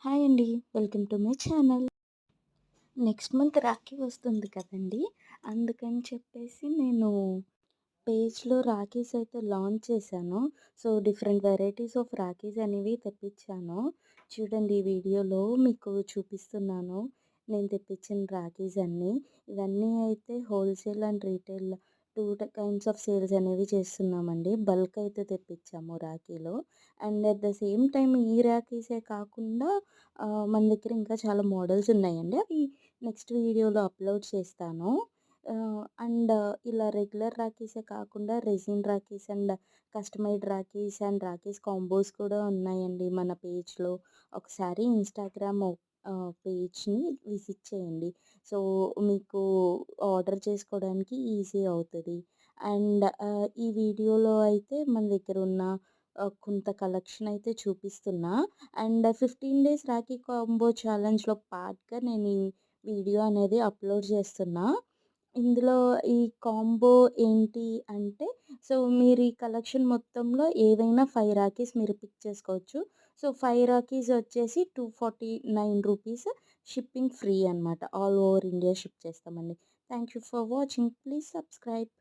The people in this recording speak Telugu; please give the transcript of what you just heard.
హాయ్ అండి. Welcome to my channel. Next month Rakhi వస్తుంది కదండీ! అందుకని చెప్పేసి నేను పేజ్‌లో రాఖీస్ అయితే లాంచ్ చేశాను. So, different varieties of rakhis అనేవి తెప్పించాను. చూడండి ఈ వీడియోలో మీకు చూపిస్తున్నాను. నేను తెప్పించిన రాఖీస్ అన్నీ. ఇవన్నీ అయితే wholesale and retail 2 kinds of sales అనేవి చేస్తున్నామండి. బల్క్ అయితే తెప్పించాము రాఖీలో. And at the same time ఈ రాఖీసే కాకుండా మన దగ్గర ఇంకా చాలా మోడల్స్ ఉన్నాయండి. అవి నెక్స్ట్ వీడియోలో అప్‌లోడ్ చేస్తాను. అండ్ ఇలా రెగ్యులర్ రాఖీసే కాకుండా resin rakhis and customised rakhis and rakhis combos కూడా ఉన్నాయండి మన పేజ్‌లో. ఒకసారి ఇన్‌స్టాగ్రామ్ పేజ్‌ని విజిట్ చేయండి. సో, మీకు ఆర్డర్ చేసుకోవడానికి ఈజీ అవుతది. అండ్ ఈ వీడియోలో అయితే మన దగ్గర ఉన్న కొంత కలెక్షన్ అయితే చూపిస్తున్నా. అండ్ 15 డేస్ రాఖీ కాంబో ఛాలెంజ్‌లో పార్ట్‌గా నేను ఈ వీడియో అనేది అప్‌లోడ్ చేస్తున్నా. ఇందులో ఈ కాంబో ఏంటి అంటే, సో, మీరు ఈ కలెక్షన్ మొత్తంలో ఏవైనా 5 రాఖీస్ మీరు పిక్ చేసుకోవచ్చు. సో, 5 రాఖీస్ వచ్చేసి రూ. 249 షిప్పింగ్ ఫ్రీ అనమాట. ఆల్ ఓవర్ ఇండియా షిప్ చేస్తామండి. Thank you for watching. Please subscribe.